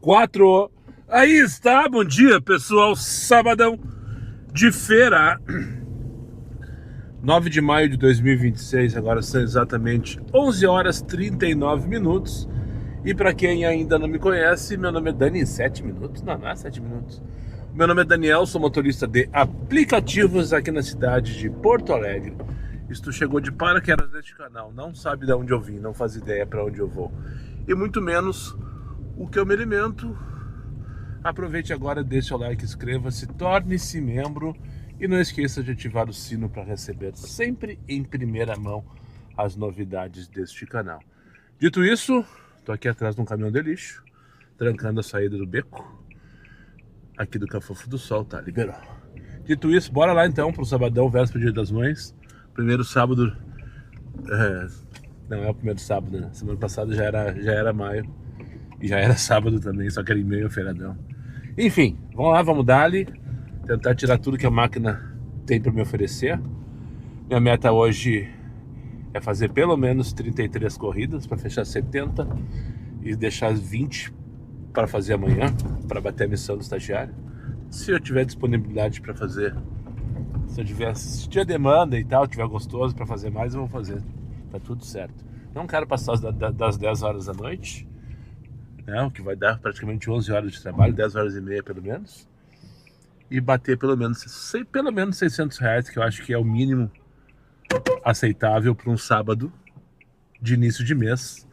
4. Aí está, bom dia pessoal, sabadão de feira, 9 de maio de 2026, agora são exatamente 11 horas 39 minutos. E para quem ainda não me conhece, meu nome é Dani, 7 minutos? Não é 7 minutos. Meu nome é Daniel, sou motorista de aplicativos aqui na cidade de Porto Alegre. Se tu chegou de paraquedas neste canal, não sabe de onde eu vim, não faz ideia para onde eu vou, e muito menos o que eu me alimento, aproveite agora, deixe o like, inscreva-se, torne-se membro e não esqueça de ativar o sino para receber sempre em primeira mão as novidades deste canal. Dito isso, estou aqui atrás de um caminhão de lixo, trancando a saída do beco aqui do Cafofo do Sol, tá? Liberou. Dito isso, bora lá então pro sabadão, véspera do Dia das Mães. Primeiro sábado, não é o primeiro sábado, né? Semana passada já era maio e já era sábado também, só que era em meio feiradão. Enfim, vamos lá, vamos dar ali, tentar tirar tudo que a máquina tem para me oferecer. Minha meta hoje é fazer pelo menos 33 corridas para fechar 70 e deixar as 20 para fazer amanhã, para bater a missão do estagiário. Se eu tiver disponibilidade para fazer, se tiver demanda e tal, tiver gostoso para fazer mais, eu vou fazer. Tá tudo certo. Não quero passar das 10 horas da noite, né, o que vai dar praticamente 11 horas de trabalho, 10 horas e meia pelo menos, e bater pelo menos 600 reais, que eu acho que é o mínimo aceitável para um sábado de início de mês,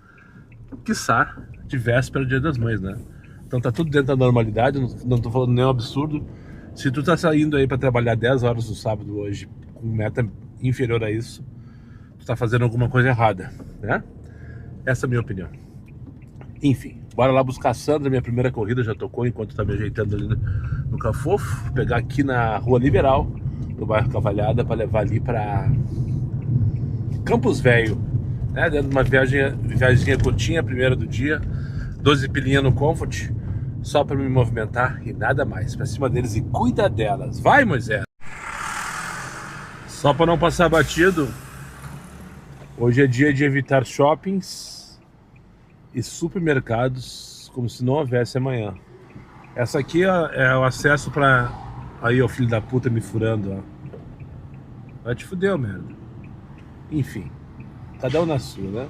quiçá de véspera do Dia das Mães, né? Então tá tudo dentro da normalidade, não tô falando nenhum absurdo. Se tu tá saindo aí para trabalhar 10 horas no sábado hoje, com meta inferior a isso, tu tá fazendo alguma coisa errada, né? Essa é a minha opinião. Enfim, bora lá buscar a Sandra, minha primeira corrida já tocou enquanto tá me ajeitando ali no Cafofo. Pegar aqui na Rua Liberal, no bairro Cavalhada, para levar ali para Campos Velho, né? Dentro de uma viagemzinha curtinha, primeira do dia, 12 pilinha no Comfort, só para me movimentar e nada mais. Para cima deles e cuida delas. Vai, Moisés! Só para não passar batido, hoje é dia de evitar shoppings e supermercados como se não houvesse amanhã. Essa aqui é o acesso para... Aí, ó, filho da puta me furando, ó. Vai te fuder, merda. Enfim, cada um na sua, né?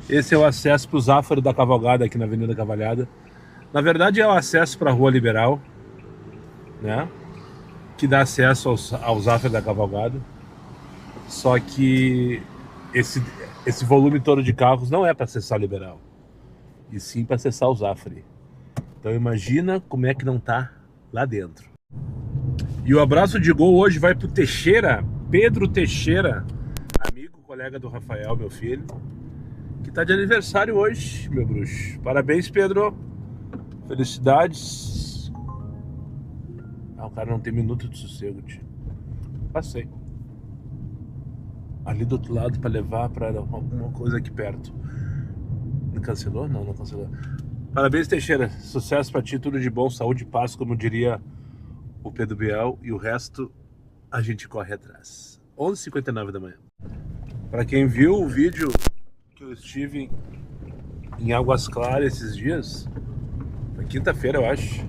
Esse é o acesso para o Zafari da Cavalgada aqui na Avenida Cavalhada. Na verdade é o acesso para a Rua Liberal, né? Que dá acesso ao Zafari da Cavalgada. Só que esse volume todo de carros não é para acessar a Liberal, e sim para acessar o Zafari. Então imagina como é que não tá lá dentro. E o abraço de gol hoje vai pro Teixeira, Pedro Teixeira, amigo, colega do Rafael, meu filho, que tá de aniversário hoje, meu bruxo. Parabéns, Pedro. Felicidades. O cara não tem minuto de sossego, tio. Passei ali do outro lado para levar para alguma coisa aqui perto. Não cancelou? Não cancelou. Parabéns, Teixeira. Sucesso pra ti, tudo de bom, saúde e paz, como diria o Pedro Bial, e o resto a gente corre atrás. 11h59 da manhã. Para quem viu o vídeo que eu estive em Águas Claras esses dias, foi quinta-feira, eu acho.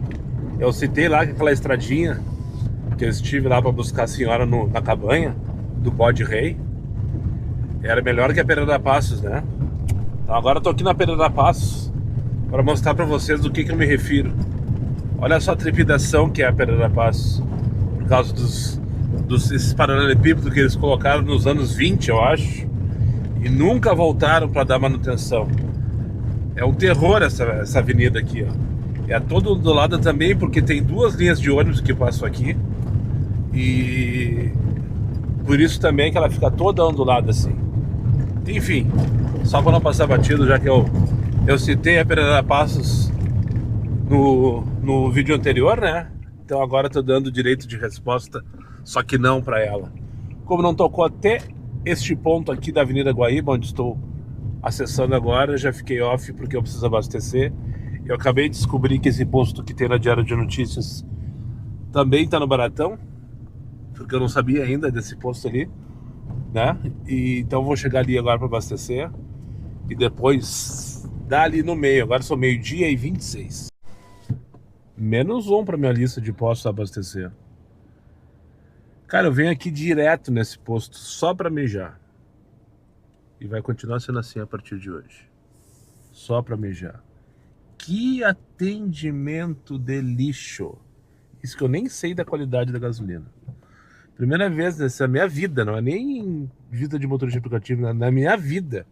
Eu citei lá aquela estradinha que eu estive lá para buscar a senhora na cabanha do Bode Rei. Era melhor que a Pereira Passos, né? Então agora eu tô aqui na Pereira Passos para mostrar para vocês do que eu me refiro. Olha só a trepidação que é a Pereira Passos, por causa esses paralelepípedos que eles colocaram nos anos 20, eu acho, e nunca voltaram para dar manutenção. É um terror essa avenida aqui, ó. É toda ondulada também, porque tem 2 linhas de ônibus que passam aqui, e por isso também que ela fica toda ondulada assim. Enfim, só para não passar batido, já que eu citei a Pereira Passos no vídeo anterior, né? Então agora eu tô dando direito de resposta, só que não para ela. Como não tocou até este ponto aqui da Avenida Guaíba, onde estou acessando agora, já fiquei off porque eu preciso abastecer. Eu acabei de descobrir que esse posto que tem na Diário de Notícias também tá no Baratão, porque eu não sabia ainda desse posto ali, né? E então vou chegar ali agora para abastecer e depois dar ali no meio. Agora são 12h26. Menos um pra minha lista de postos a abastecer. Cara, eu venho aqui direto nesse posto só pra mijar. E vai continuar sendo assim a partir de hoje. Só pra mijar. Que atendimento de lixo. Isso que eu nem sei da qualidade da gasolina. Primeira vez nessa minha vida, não é nem vida de motorista de aplicativo, na minha vida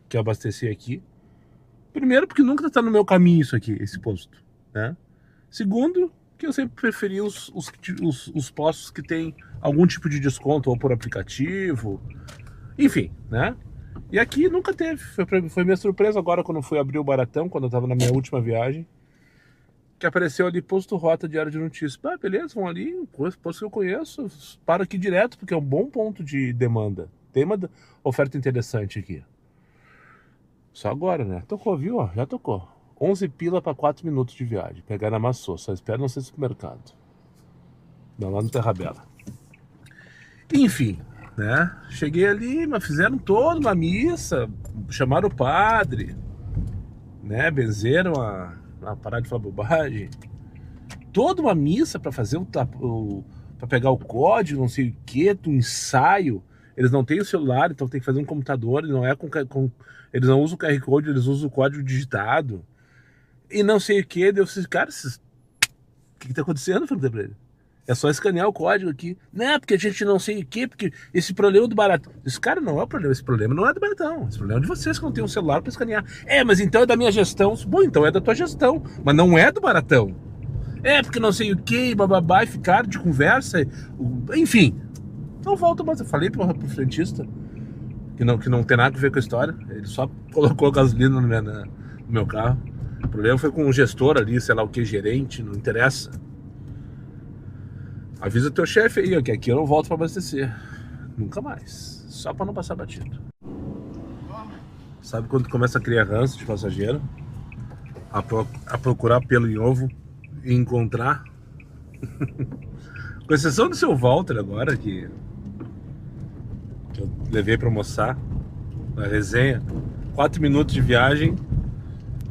que eu abasteci aqui. Primeiro, porque nunca tá no meu caminho isso aqui, esse posto, né? Segundo, que eu sempre preferi os postos que tem algum tipo de desconto, ou por aplicativo, enfim, né? E aqui nunca teve, foi minha surpresa agora quando eu fui abrir o Baratão, quando eu tava na minha última viagem, que apareceu ali posto rota diário de notícias. Ah, beleza, vão ali, posto que eu conheço, paro aqui direto, porque é um bom ponto de demanda. Tem uma oferta interessante aqui. Só agora, né? Tocou, viu? Ó, já tocou. 11 pila para 4 minutos de viagem. Pegar na Massô, só espero não ser supermercado. Não, lá no Terra Bela. Enfim, né? Cheguei ali, mas fizeram toda uma missa, chamaram o padre, né? Benzeram a parar de falar bobagem. Toda uma missa para fazer para pegar o código, não sei o que, do ensaio. Eles não têm o celular, então tem que fazer um computador. Não é eles não usam o QR Code, eles usam o código digitado. E não sei o que. Deu esses caras. O que tá acontecendo? Falei pra ele. É só escanear o código aqui. Não, porque a gente não sei o que, porque esse problema do Baratão. Esse cara não é o problema, esse problema não é do Baratão. Esse problema é de vocês que não tem um celular para escanear. É, mas então é da minha gestão. Bom, então é da tua gestão, mas não é do Baratão. É, porque não sei o que, bababá, e ficaram de conversa. Enfim. Então volta, mas eu falei pro frentista que não tem nada a ver com a história. Ele só colocou gasolina no meu carro. O problema foi com o gestor ali, sei lá o que, gerente, não interessa. Avisa teu chefe aí, ó, que aqui eu não volto pra abastecer. Nunca mais. Só pra não passar batido. Sabe quando tu começa a criar ranço de passageiro? A procurar pelo em ovo e encontrar? Com exceção do seu Walter agora, que eu levei pra almoçar na resenha. 4 minutos de viagem.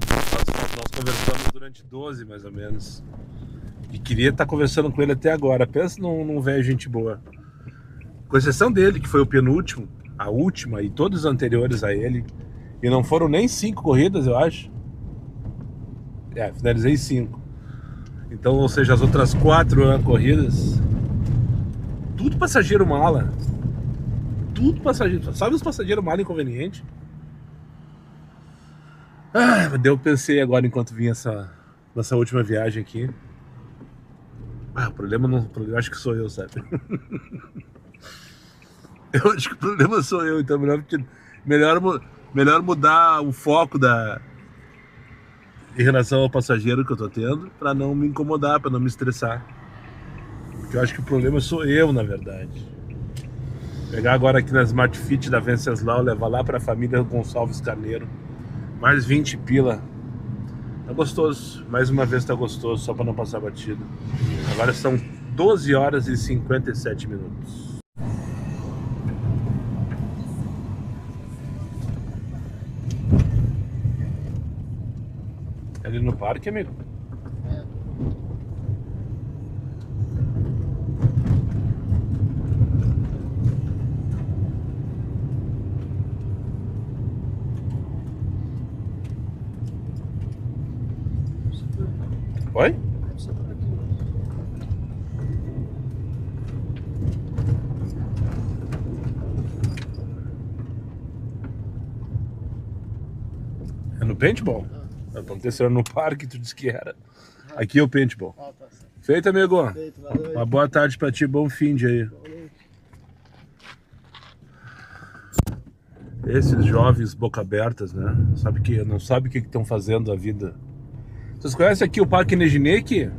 Nós conversamos durante 12 mais ou menos. E queria estar conversando com ele até agora. Pensa num velho gente boa. Com exceção dele, que foi o penúltimo, a última e todos os anteriores a ele. E não foram nem 5 corridas, eu acho. Finalizei 5. Então, ou seja, as outras 4 corridas. Tudo passageiro mala. Tudo passageiro. Sabe os passageiros mala inconveniente? Eu pensei agora enquanto vinha nessa última viagem aqui. O problema não. Eu acho que sou eu, sabe? Eu acho que o problema sou eu, então melhor mudar o foco em relação ao passageiro que eu tô tendo, pra não me incomodar, pra não me estressar. Porque eu acho que o problema sou eu, na verdade. Pegar agora aqui na Smart Fit da Venceslau, levar lá pra família Gonçalves Carneiro. Mais 20 pila. Tá gostoso, mais uma vez tá gostoso, só pra não passar batido. Agora são 12 horas e 57 minutos. Ali no parque, amigo? Oi? É no paintball? Aconteceu no parque, tu disse que era. Aqui é o paintball. Feito, amigo? Feito, valeu. Uma boa tarde pra ti, bom fim de aí. Esses jovens boca abertas, né? Não sabe o que estão fazendo da vida. Vocês conhecem aqui o Parque Nejinec?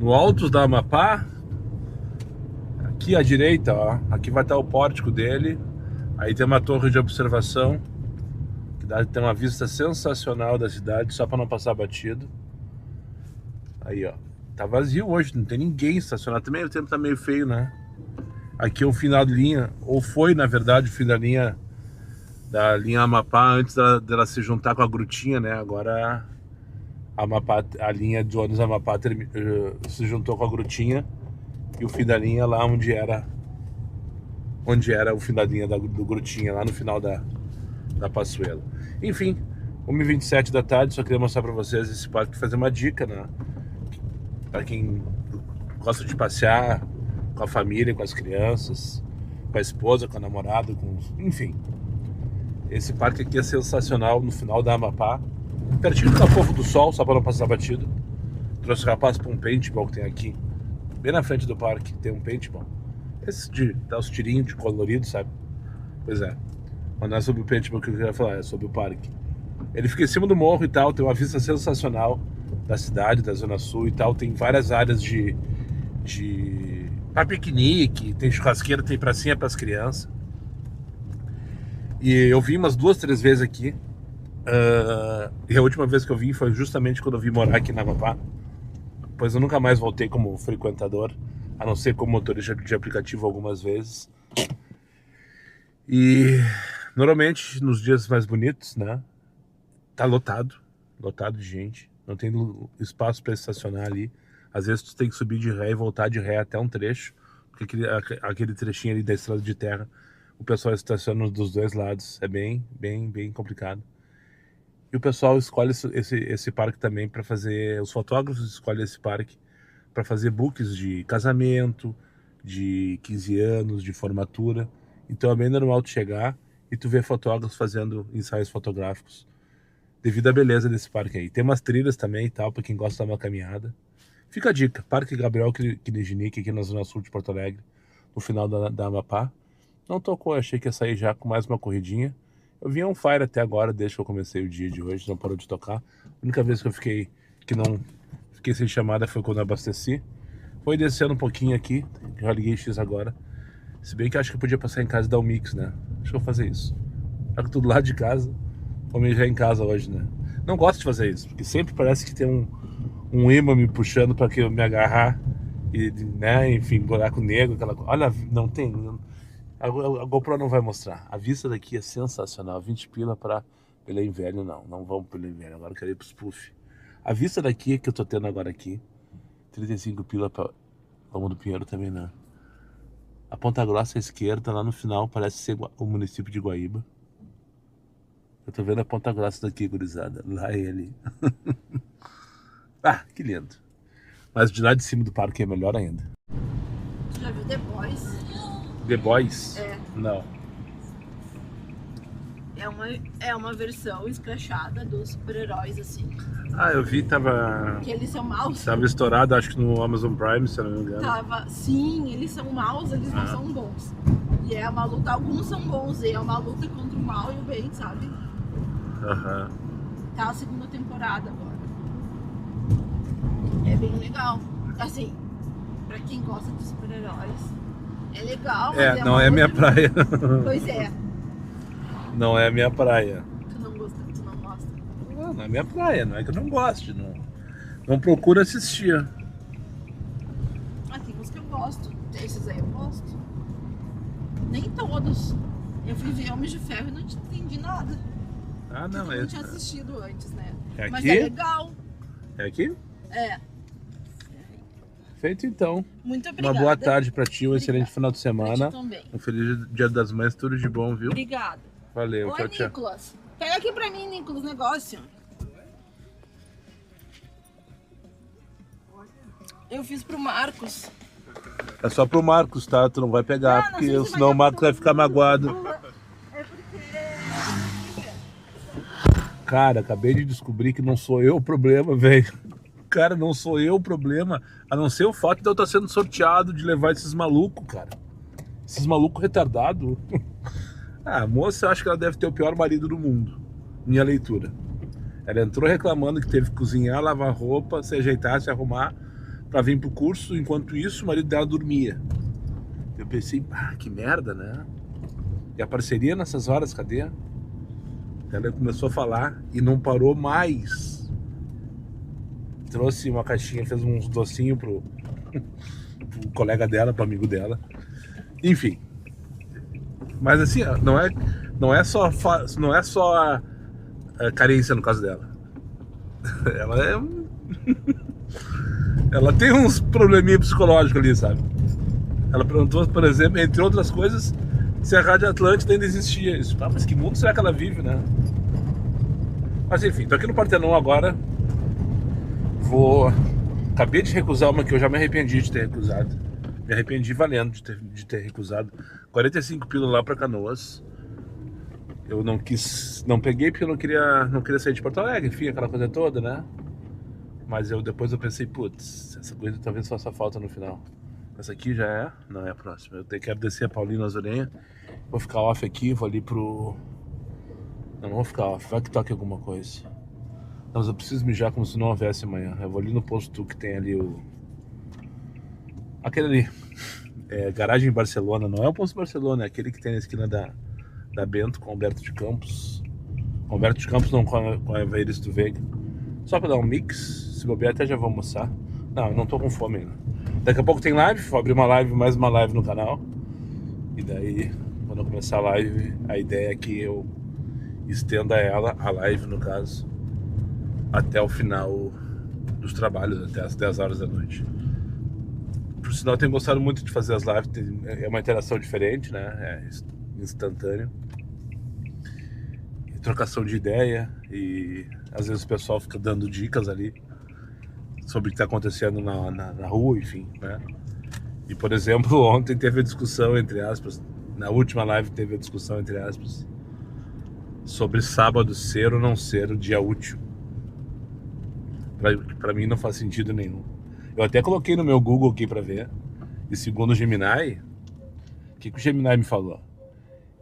No Altos da Amapá? Aqui à direita, ó. Aqui vai estar o pórtico dele. Aí tem uma torre de observação que tem uma vista sensacional da cidade, só para não passar batido. Aí, ó. Tá vazio hoje, não tem ninguém estacionado. Também o tempo tá meio feio, né? Aqui é o final de linha, ou foi, na verdade, o fim da linha Amapá, antes dela se juntar com a Grutinha, né? Agora a linha de ônibus Amapá se juntou com a Grutinha, e o fim da linha lá onde era o fim da linha do Grutinha, lá no final da Paçoela. Enfim, 1h27 da tarde, só queria mostrar pra vocês esse parque, fazer uma dica, né? Pra quem gosta de passear com a família, com as crianças, com a esposa, com a namorada, enfim. Esse parque aqui é sensacional, no final da Amapá, pertinho do Cafofo do Sol, só para não passar batido. Trouxe o rapaz para um paintball que tem aqui, bem na frente do parque, tem um paintball. Esse de dar os tirinhos de colorido, sabe? Pois é. Mas não é sobre o paintball que eu queria falar, é sobre o parque. Ele fica em cima do morro e tal, tem uma vista sensacional da cidade, da Zona Sul e tal. Tem várias áreas para piquenique, tem churrasqueira, tem pracinha para as crianças. E eu vim umas 2, 3 vezes aqui. E a última vez que eu vim foi justamente quando eu vim morar aqui na Amapá. Pois eu nunca mais voltei como frequentador, a não ser como motorista de aplicativo algumas vezes. E normalmente nos dias mais bonitos, né, tá lotado de gente, não tem espaço para estacionar ali. Às vezes tu tem que subir de ré e voltar de ré até um trecho, porque aquele trechinho ali da estrada de terra, o pessoal estaciona dos dois lados, é bem complicado. E o pessoal escolhe esse parque também para fazer, os fotógrafos escolhem esse parque para fazer books de casamento, de 15 anos, de formatura. Então é bem normal tu chegar e tu ver fotógrafos fazendo ensaios fotográficos, devido à beleza desse parque aí. Tem umas trilhas também e tal, para quem gosta de dar uma caminhada. Fica a dica, Parque Gabriel Kinejinic, aqui na Zona Sul de Porto Alegre, no final da Amapá. Não tocou, achei que ia sair já com mais uma corridinha. Eu vim on fire até agora, desde que eu comecei o dia de hoje, não parou de tocar. A única vez que eu fiquei sem chamada foi quando eu abasteci. Foi descendo um pouquinho aqui, já liguei X agora. Se bem que eu acho que eu podia passar em casa e dar um mix, né? Acho que eu vou fazer isso. Já que tudo lá de casa, vou mijar em casa hoje, né? Não gosto de fazer isso, porque sempre parece que tem um imã me puxando para que eu me agarrar e, né, enfim, buraco negro, aquela coisa. Olha, não tem... A GoPro não vai mostrar. A vista daqui é sensacional. 20 pila para pelo inverno, não vamos pelo inverno. Agora eu quero ir pros puff. A vista daqui que eu tô tendo agora aqui, 35 pila para Vamos do Pinheiro também não. A Ponta Grossa à esquerda, lá no final, parece ser o município de Guaíba. Eu tô vendo a Ponta Grossa daqui, gurizada. Lá é ele. Ah, que lindo. Mas de lá de cima do parque é melhor ainda. Tu já viu The Boys? The Boys? É. Não. É uma versão escrachada dos super-heróis, assim. Ah, eu vi, tava... Que eles são maus. Tava estourado, acho que no Amazon Prime, se eu não me engano. Sim, eles são maus, eles não são bons. E é uma luta, alguns são bons, e é uma luta contra o mal e o bem, sabe? Aham. Tá a segunda temporada agora. É bem legal. Assim, pra quem gosta de super-heróis, é legal, mas não é minha praia. Pois é. Não é minha praia. Tu não gosta? Não é minha praia, não é que eu não goste, não procuro assistir. Ah, tem uns que eu gosto, esses aí eu gosto. Nem todos. Eu fui ver Homens de Ferro e não entendi nada. Ah, não, eu não tinha assistido antes, né? É aqui? Mas é legal. É aqui? É. Feito então. Muito obrigada. Uma boa tarde pra ti, um excelente final de semana. Também. Um feliz Dia das Mães, tudo de bom, viu? Obrigada. Valeu, Oi, tchau. Nicolas. Pega aqui pra mim, Nicolas, negócio. Eu fiz pro Marcos. É só pro Marcos, tá? Tu não vai pegar, porque senão o Marcos vai ficar magoado. É porque... Cara, acabei de descobrir que não sou eu o problema, velho. Cara, não sou eu o problema. A não ser o fato de eu estar sendo sorteado de levar esses malucos, cara. Esses malucos retardados. Ah, a moça, eu acho que ela deve ter o pior marido do mundo. Minha leitura. Ela entrou reclamando que teve que cozinhar, lavar roupa, se ajeitar, se arrumar pra vir pro curso. Enquanto isso, o marido dela dormia. Eu pensei, que merda, né? E a parceria nessas horas, cadê? Ela começou a falar e não parou mais. Trouxe uma caixinha, fez uns docinhos pro colega dela, pro amigo dela. Enfim. Mas assim, não é só a carência no caso dela. Ela é... Ela tem uns probleminha psicológicos ali, sabe? Ela perguntou, por exemplo, entre outras coisas, se a Rádio Atlântida ainda existia. Isso, mas que mundo será que ela vive, né? Mas enfim, tô aqui no Partenon agora. Acabei de recusar uma que eu já me arrependi de ter recusado. Me arrependi valendo de ter recusado. 45 pila lá pra Canoas. Eu não peguei porque eu não queria sair de Porto Alegre, enfim, aquela coisa toda, né? Mas depois eu pensei, putz, essa coisa talvez faça falta no final. Essa aqui já é? Não, é a próxima. Eu quero descer a Paulina Azurenha. Vou ficar off aqui, vou ali pro... Não vou ficar off, vai que toque alguma coisa. Mas eu preciso mijar como se não houvesse amanhã. Eu vou ali no posto que tem ali aquele ali. Garagem em Barcelona. Não é o posto Barcelona, é aquele que tem na esquina da Bento com Alberto de Campos. Alberto de Campos não, com a Evaristo Veiga. Só pra dar um mix. Se bobear até já vou almoçar. Não, eu não tô com fome ainda. Daqui a pouco tem live, vou abrir mais uma live no canal. E daí, quando eu começar a live, a ideia é que eu estenda a live no caso, até o final dos trabalhos, até as 10 horas da noite. Por sinal, eu tenho gostado muito de fazer as lives, é uma interação diferente, né? É instantâneo. E trocação de ideia, e às vezes o pessoal fica dando dicas ali sobre o que está acontecendo na rua, enfim, né? E, por exemplo, ontem teve a discussão, entre aspas, na última live teve a discussão, entre aspas, sobre sábado ser ou não ser o dia útil. Pra mim não faz sentido nenhum. Eu até coloquei no meu Google aqui pra ver, e segundo o Gemini, o que o Gemini me falou?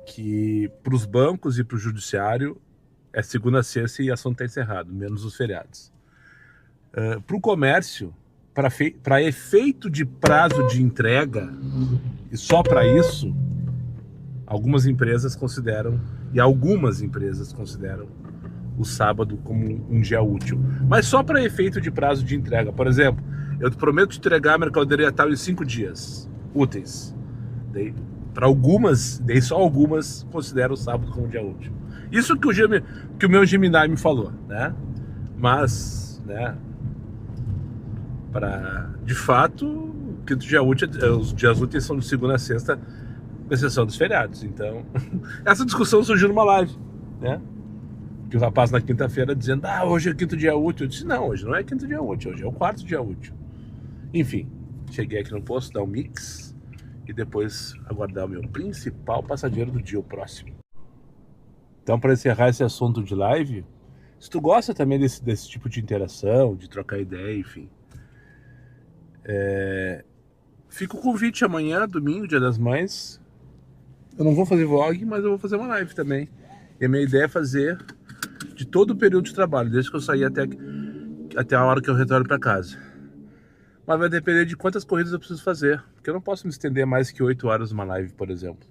Que pros bancos e pro judiciário é segunda a sexta e assunto tá encerrado, menos os feriados. Pro comércio, para efeito de prazo de entrega, e só para isso, algumas empresas consideram o sábado como um dia útil. Mas só para efeito de prazo de entrega. Por exemplo, eu te prometo te entregar a mercadoria tal em 5 dias úteis. Daí só algumas consideram o sábado como um dia útil. Isso que o meu Gemini me falou, né? Mas, né? De fato, o quinto dia útil, os dias úteis são de segunda a sexta, com exceção dos feriados. Então, essa discussão surgiu numa live, né? Que o rapaz na quinta-feira dizendo, hoje é quinto dia útil. Eu disse, não, hoje não é quinto dia útil, hoje é o quarto dia útil. Enfim, cheguei aqui no posto, dar um mix e depois aguardar o meu principal passageiro do dia, o próximo. Então, para encerrar esse assunto de live, se tu gosta também desse tipo de interação, de trocar ideia, enfim, fica o convite amanhã, domingo, Dia das Mães. Eu não vou fazer vlog, mas eu vou fazer uma live também. E a minha ideia é fazer de todo o período de trabalho, desde que eu sair até a hora que eu retorno para casa. Mas vai depender de quantas corridas eu preciso fazer, porque eu não posso me estender mais que 8 horas numa live, por exemplo.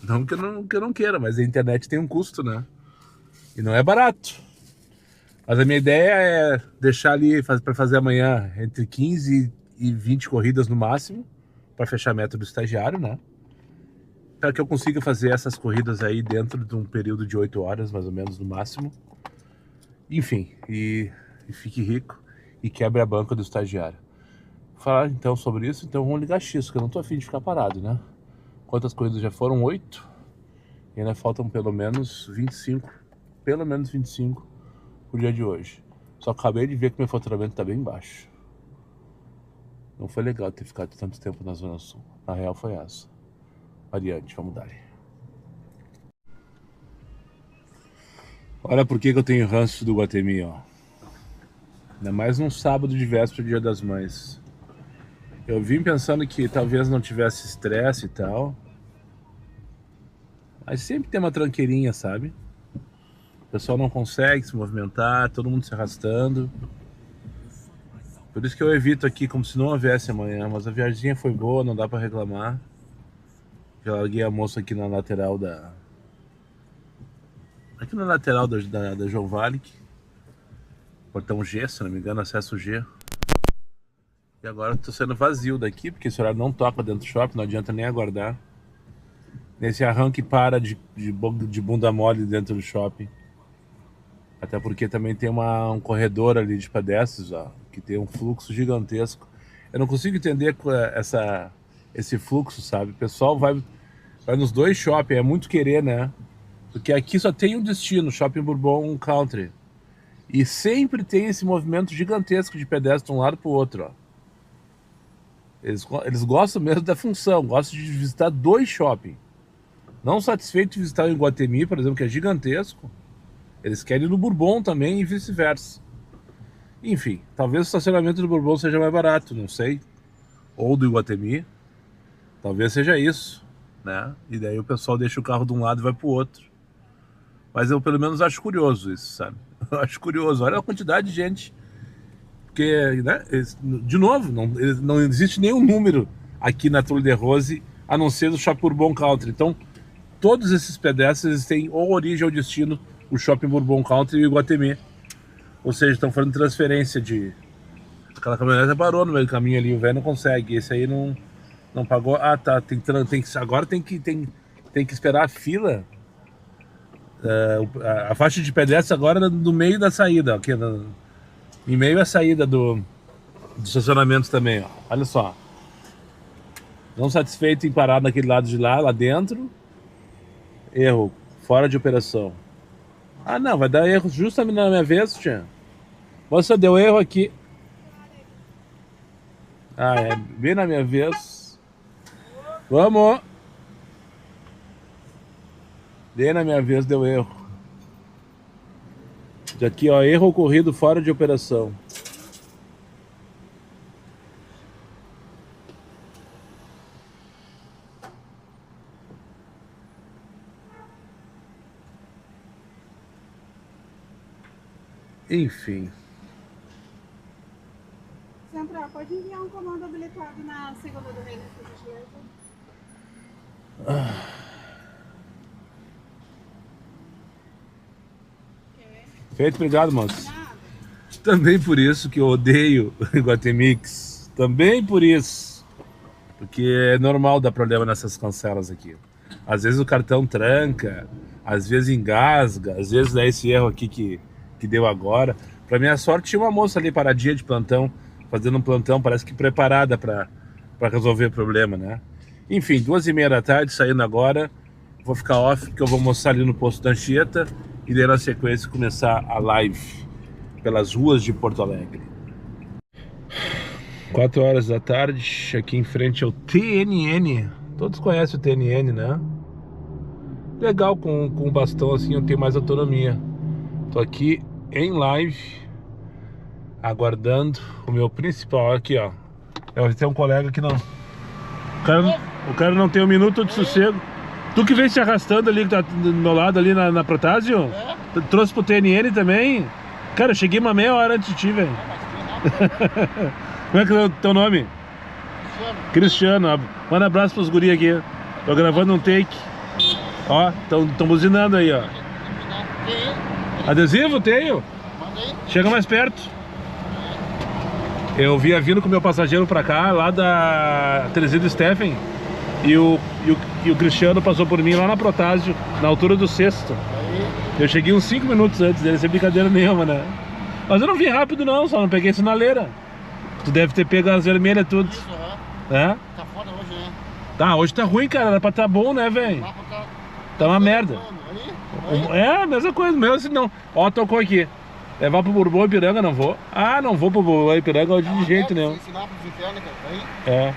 Não que eu não queira, mas a internet tem um custo, né? E não é barato. Mas a minha ideia é deixar ali para fazer amanhã entre 15 e 20 corridas no máximo, para fechar a meta do estagiário, né? Para que eu consiga fazer essas corridas aí dentro de um período de 8 horas, mais ou menos, no máximo. Enfim, e fique rico e quebre a banca do estagiário. Vou falar então sobre isso, então vamos ligar X, que eu não tô afim de ficar parado, né? Quantas corridas já foram? 8. E ainda faltam pelo menos 25. Pelo menos 25 pro dia de hoje. Só acabei de ver que meu faturamento tá bem baixo. Não foi legal ter ficado tanto tempo na Zona Sul. Na real foi essa. Adiante, vamos dar. Olha por que eu tenho ranço do Guatemi, ó. Ainda mais num sábado de véspera do Dia das Mães. Eu vim pensando que talvez não tivesse estresse e tal. Mas sempre tem uma tranqueirinha, sabe? O pessoal não consegue se movimentar, todo mundo se arrastando. Por isso que eu evito aqui como se não houvesse amanhã. Mas a viagemzinha foi boa, não dá pra reclamar. Já larguei a moça aqui na lateral aqui na lateral da João Valic. Portão G, se não me engano, acesso G. E agora eu tô sendo vazio daqui, porque esse horário não toca dentro do shopping, não adianta nem aguardar. Nesse arranque para de bunda mole dentro do shopping. Até porque também tem um corredor ali de pedestres, ó, que tem um fluxo gigantesco. Eu não consigo entender esse fluxo, sabe? O pessoal vai nos dois shopping, é muito querer, né? Porque aqui só tem um destino, Shopping Bourbon Country. E sempre tem esse movimento gigantesco de pedestres de um lado para o outro, ó. Eles gostam mesmo da função, gostam de visitar dois shopping. Não satisfeito de visitar o Iguatemi, por exemplo, que é gigantesco, eles querem ir no Bourbon também e vice-versa. Enfim, talvez o estacionamento do Bourbon seja mais barato, não sei. Ou do Iguatemi. Talvez seja isso, né? E daí o pessoal deixa o carro de um lado e vai pro outro. Mas eu pelo menos acho curioso isso, sabe? Eu acho curioso. Olha a quantidade de gente. Porque, né? De novo, não existe nenhum número aqui na Tour de Rose, a não ser do Shopping Bourbon Country. Então, todos esses pedestres têm ou origem ou destino o Shopping Bourbon Country e o Iguatemi. Ou seja, estão fazendo transferência de... Aquela caminhonete parou no meio do caminho ali, o velho não consegue. Esse aí não pagou. Ah, tá. Agora tem que esperar a fila. A faixa de pedestres agora no meio da saída. Aqui, em meio à saída do estacionamento também. Ó. Olha só. Não satisfeito em parar naquele lado de lá dentro. Erro. Fora de operação. Ah, não, vai dar erro justamente na minha vez, tia. Você deu erro aqui. Ah, é bem na minha vez. Vamos. Bem na minha vez deu erro. Aqui, ó, erro ocorrido fora de operação. Enfim. Central, pode enviar um comando habilitado na segunda do Reino, por gentileza? Feito, obrigado, moço. Também por isso que eu odeio Iguatemix. Também por isso. Porque é normal dar problema nessas cancelas aqui. Às vezes o cartão tranca, às vezes engasga, às vezes dá esse erro aqui que deu agora. Pra minha sorte, tinha uma moça ali paradinha de plantão, fazendo um plantão, parece que preparada pra resolver o problema, né? Enfim, 2h30 da tarde, saindo agora. Vou ficar off, porque eu vou almoçar ali no posto da Anchieta e daí na sequência começar a live pelas ruas de Porto Alegre. 4h da tarde, aqui em frente ao TNN. Todos conhecem o TNN, né? Legal, com o bastão assim eu tenho mais autonomia. Tô aqui em live, aguardando o meu principal. Aqui, ó. Eu tenho um colega que não... O cara não tem um minuto de sossego. Tu que vem se arrastando ali, que tá do meu lado ali na Protásio? É? Trouxe pro TNN também? Cara, eu cheguei uma meia hora antes de ti, velho. Como é que é o teu nome? Cristiano. Manda um abraço pros guri aqui. Tô gravando um take. Ó, tão buzinando aí, ó. Adesivo? Tenho. Chega mais perto. Eu vinha vindo com o meu passageiro pra cá, lá da Terezinha do Stephen. E o Cristiano passou por mim lá na Protásio, na altura do sexto. Eu cheguei uns 5 minutos antes dele, sem brincadeira nenhuma, né? Mas eu não vim rápido não, só não peguei sinaleira. Tu deve ter pego as vermelhas tudo. Isso, é? Tá foda hoje, né? Tá, hoje tá ruim, cara, era pra tá bom, né, velho? Tá uma merda. É, a mesma coisa, mesmo assim não. Ó, tocou aqui. Levar pro Bourbon Ipiranga, não vou. Ah, não vou pro Bourbon Ipiranga hoje de jeito nenhum. É.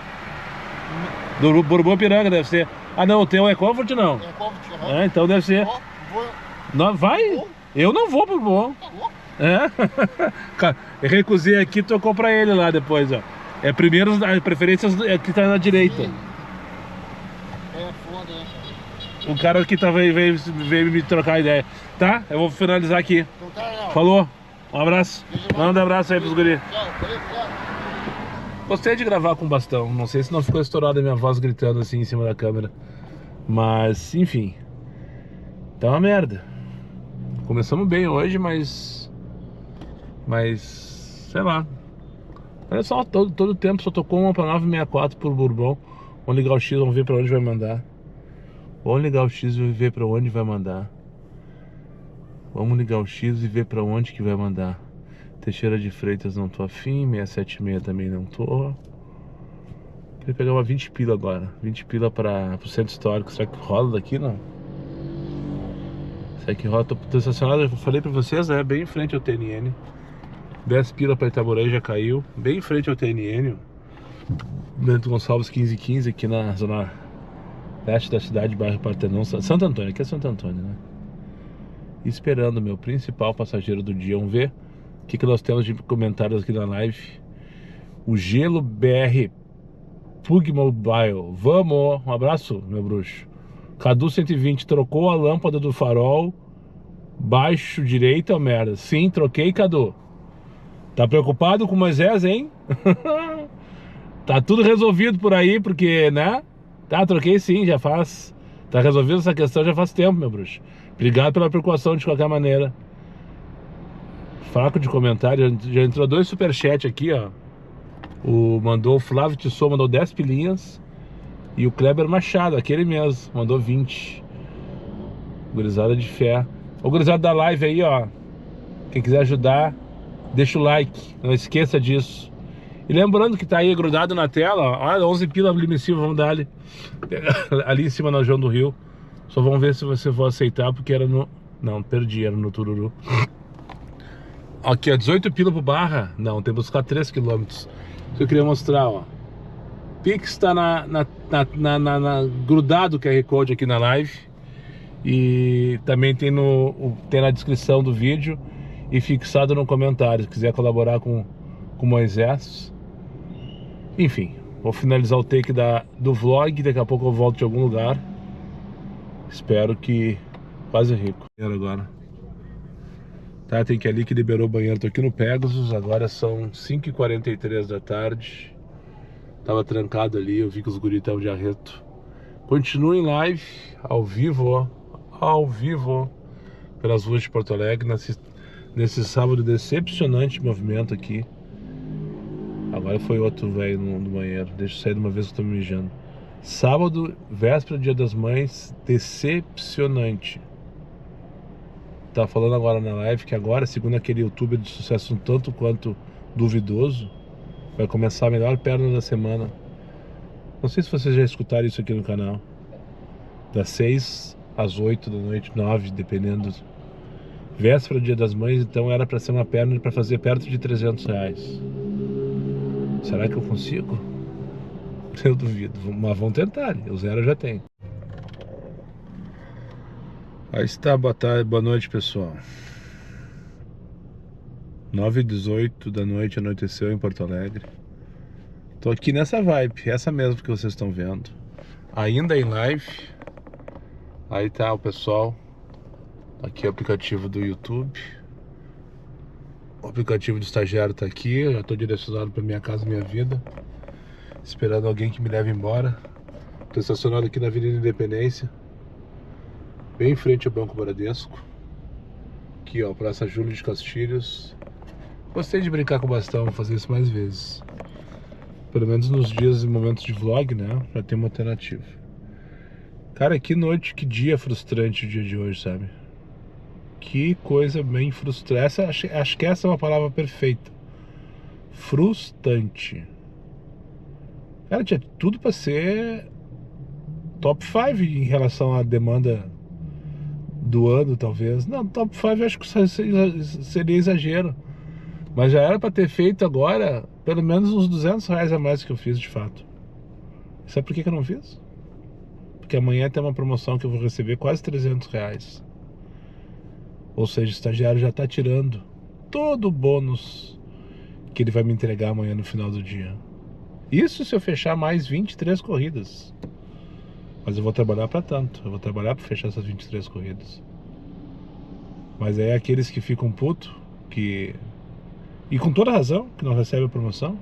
Do Bourbon Ipiranga deve ser. Ah não, o teu é Comfort não? É Comfort, é, então deve ser. Não, vai? Eu não vou pro Bourbon. É? Eu recusei aqui, tocou pra ele lá depois, ó. É primeiro, a preferência é que tá na direita. É foda, né? O cara que veio me trocar ideia. Tá? Eu vou finalizar aqui. Falou. Um abraço. Manda um abraço aí pros guri. Gostei de gravar com bastão. Não sei se não ficou estourada a minha voz gritando assim em cima da câmera. Mas, enfim. Tá uma merda. Começamos bem hoje, mas... sei lá. Olha só, todo tempo só tocou uma pra 964 por Bourbon. Vamos ligar o X, vamos ver pra onde vai mandar. Vamos ligar o X e ver pra onde vai mandar. Vamos ligar o X e ver pra onde que vai mandar. Teixeira de Freitas não tô afim, 676 também não tô. Queria pegar uma 20 pila agora. 20 pila pro centro histórico. Será que rola daqui, não? Será que rola? Tô estacionado, eu falei pra vocês, né? Bem em frente ao TNN. 10 pila pra Itaboraí já caiu. Bem em frente ao TNN. Bento Gonçalves 1515, aqui na zona leste da cidade, bairro Partenon. Santo Antônio, aqui é Santo Antônio, né? Esperando o meu principal passageiro do dia. Vamos ver o que nós temos de comentários aqui na live. O Gelo BR Pug Mobile. Vamos! Um abraço, meu bruxo. Cadu 120, trocou a lâmpada do farol baixo direita, merda. Sim, troquei, Cadu. Tá preocupado com o Moisés, hein? Tá tudo resolvido por aí, porque, né? Tá, troquei sim, já faz. Tá resolvido essa questão já faz tempo, meu bruxo. Obrigado pela preocupação de qualquer maneira. Fraco de comentário. Já entrou 2 superchats aqui, ó. Mandou o Flávio Tissot, mandou 10 pilinhas. E o Kleber Machado, aquele mesmo, mandou 20. Gurizada de fé. O gurizada da live aí, ó. Quem quiser ajudar, deixa o like. Não esqueça disso. E lembrando que tá aí grudado na tela, ó. Olha, 11 pila ali em cima, vamos dar ali. Ali em cima na João do Rio. Só vamos ver se você for aceitar, porque era no... Não, perdi, era no Tururu. Aqui, ó, 18 pila pro Barra. Não, tem que buscar 3 km. Isso que eu queria mostrar, ó. Pix tá grudado o QR Code aqui na live. E também tem na descrição do vídeo e fixado no comentário. Se quiser colaborar com Moisés. Enfim, vou finalizar o take do vlog. Daqui a pouco eu volto de algum lugar. Espero que... Quase rico agora. Tá, tem que ir ali que liberou o banheiro. Tô aqui no Pegasus. Agora são 5h43 da tarde. Tava trancado ali, eu vi que os guris estavam de arreto. Continue em live, ao vivo, pelas ruas de Porto Alegre, nesse sábado decepcionante movimento aqui. Agora foi outro velho no banheiro, deixa eu sair de uma vez que eu tô me mijando. Sábado, véspera do Dia das Mães, decepcionante. Tava falando agora na live que agora, segundo aquele youtuber de sucesso um tanto quanto duvidoso, vai começar a melhor perna da semana. Não sei se vocês já escutaram isso aqui no canal. Das 6 às 8 da noite, 9, dependendo. Véspera do Dia das Mães, então era pra ser uma perna pra fazer perto de R$300. Será que eu consigo? Eu duvido, mas vamos tentar. O zero eu já tenho. Aí está, boa tarde, boa noite, pessoal. 9h18 da noite, anoiteceu em Porto Alegre. Tô aqui nessa vibe, essa mesmo que vocês estão vendo. Ainda em live. Aí tá o pessoal. Aqui é o aplicativo do YouTube. O aplicativo do estagiário tá aqui. Eu já tô direcionado pra minha casa, minha vida. Esperando alguém que me leve embora. Tô estacionado aqui na Avenida Independência, bem em frente ao Banco Bradesco. Aqui, ó, Praça Júlio de Castilhos. Gostei de brincar com o bastão, vou fazer isso mais vezes. Pelo menos nos dias e momentos de vlog, né? Pra ter uma alternativa. Cara, que noite, que dia frustrante o dia de hoje, sabe? Que coisa bem frustrante. Acho que essa é uma palavra perfeita. Frustrante. Cara, tinha tudo pra ser top 5 em relação à demanda do ano, talvez. Não, top 5 acho que seria exagero. Mas já era pra ter feito agora pelo menos uns R$200 a mais que eu fiz de fato. Sabe por que eu não fiz? Porque amanhã tem uma promoção que eu vou receber quase R$300. Ou seja, o estagiário já tá tirando todo o bônus que ele vai me entregar amanhã no final do dia. Isso se eu fechar mais 23 corridas. Mas eu vou trabalhar pra tanto. Eu vou trabalhar pra fechar essas 23 corridas. Mas aí aqueles que ficam putos, que... E com toda razão, que não recebe a promoção.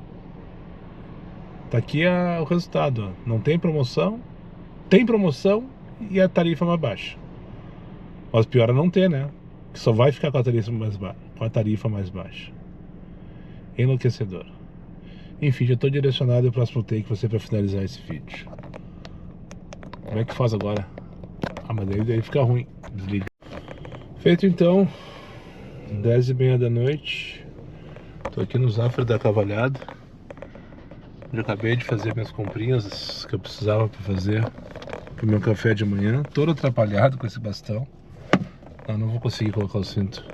Tá aqui o resultado, ó. Não tem promoção. Tem promoção e a tarifa mais baixa. Mas pior é não ter, né? Que só vai ficar com a tarifa mais baixa. Enlouquecedor. Enfim, já tô direcionado ao próximo take você pra finalizar esse vídeo. Como é que faz agora? Ah, mas daí fica ruim. Desliga. Feito então, 10h30 da noite. Tô aqui no Zafra da Cavalhada. Já acabei de fazer minhas comprinhas que eu precisava para fazer pro meu café de manhã. Todo atrapalhado com esse bastão. Não vou conseguir colocar o cinto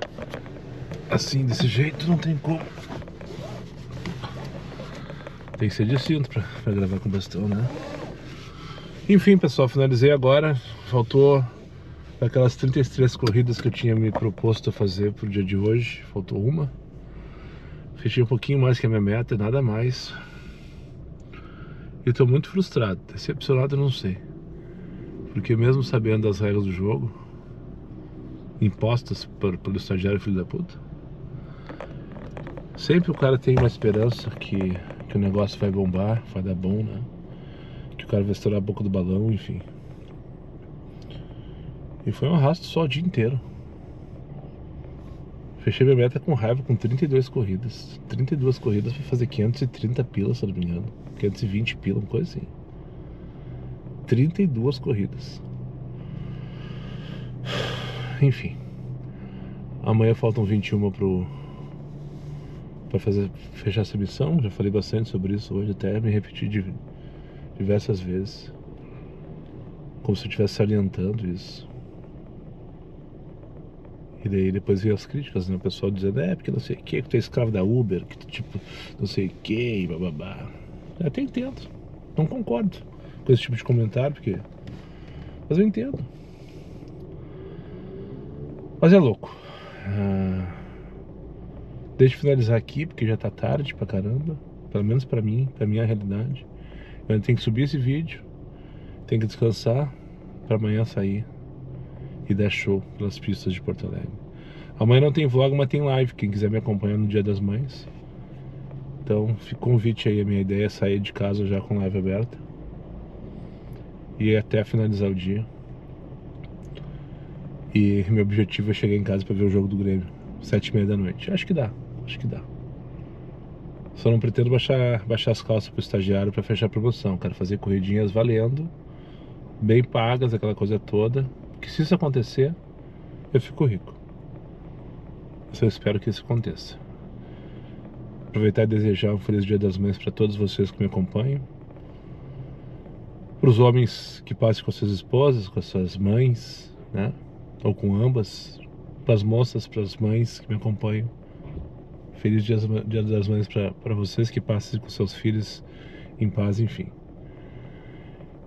assim, desse jeito, não tem como. Tem que ser de cinto pra gravar com bastão, né? Enfim, pessoal, finalizei agora. Faltou aquelas 33 corridas que eu tinha me proposto a fazer pro dia de hoje. Faltou uma. Fechei um pouquinho mais que a minha meta, nada mais. E tô muito frustrado, decepcionado, eu não sei. Porque mesmo sabendo das regras do jogo, impostas pelo estagiário filho da puta, sempre o cara tem uma esperança que o negócio vai bombar, vai dar bom, né? Que o cara vai estourar a boca do balão, enfim. E foi um arrasto só o dia inteiro. Fechei minha meta com raiva, com 32 corridas. 32 corridas pra fazer 530 pila, se eu não me engano. 520 pila, uma coisa assim. 32 corridas. Enfim. Amanhã faltam 21 pra fechar essa missão. Já falei bastante sobre isso hoje, até me repeti diversas vezes. Como se eu estivesse salientando isso. E daí depois veio as críticas, né? O pessoal dizendo, porque não sei o que tu é escravo da Uber, que tu tipo, não sei o que, e bababá. Eu até entendo. Não concordo com esse tipo de comentário, porque... Mas eu entendo. Mas é louco. Deixa eu finalizar aqui, porque já tá tarde pra caramba. Pelo menos pra mim, pra minha realidade. Eu tenho que subir esse vídeo. Tenho que descansar pra amanhã sair e dar show pelas pistas de Porto Alegre. Amanhã não tem vlog, mas tem live. Quem quiser me acompanhar no Dia das Mães. Então, fica o convite aí. A minha ideia é sair de casa já com live aberta e até finalizar o dia. E meu objetivo é chegar em casa pra ver o jogo do Grêmio 7h30 da noite. Acho que dá, acho que dá. Só não pretendo baixar as calças pro estagiário pra fechar a promoção. Quero fazer corridinhas valendo, bem pagas, aquela coisa toda. Que se isso acontecer, eu fico rico. Eu só espero que isso aconteça. Aproveitar e desejar um feliz Dia das Mães para todos vocês que me acompanham. Para os homens que passem com suas esposas, com suas mães, né? Ou com ambas. Para as moças, para as mães que me acompanham. Feliz Dia das Mães para vocês que passem com seus filhos em paz, enfim.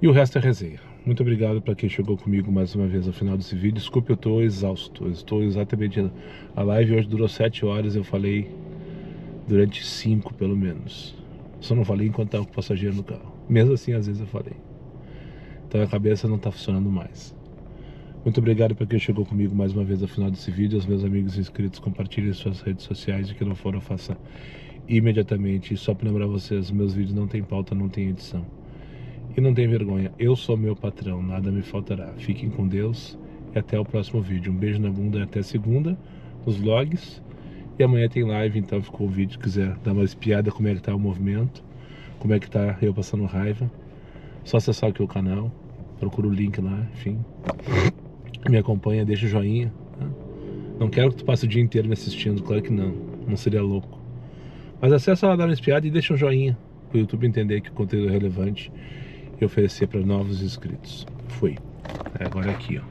E o resto é resenha. Muito obrigado para quem chegou comigo mais uma vez ao final desse vídeo. Desculpe, eu estou exausto. Eu estou exatamente... A live hoje durou 7 horas, eu falei durante 5 pelo menos. Só não falei enquanto estava com o passageiro no carro. Mesmo assim, às vezes eu falei. Então a cabeça não está funcionando mais. Muito obrigado para quem chegou comigo mais uma vez ao final desse vídeo. Aos meus amigos inscritos, compartilhem suas redes sociais. E que não for, faça imediatamente. E só para lembrar vocês, meus vídeos não tem pauta, não tem edição. E não tem vergonha, eu sou meu patrão, nada me faltará. Fiquem com Deus e até o próximo vídeo. Um beijo na bunda e até segunda, nos vlogs. E amanhã tem live, então ficou o vídeo. Se quiser dar uma espiada como é que tá o movimento, como é que tá eu passando raiva, só acessar aqui o canal, procura o link lá, enfim. Me acompanha, deixa o joinha, né? Não quero que tu passe o dia inteiro me assistindo, claro que não seria louco. Mas acessa lá, dá uma espiada e deixa um joinha, para o YouTube entender que o conteúdo é relevante e oferecer para novos inscritos. Fui. Agora aqui, ó.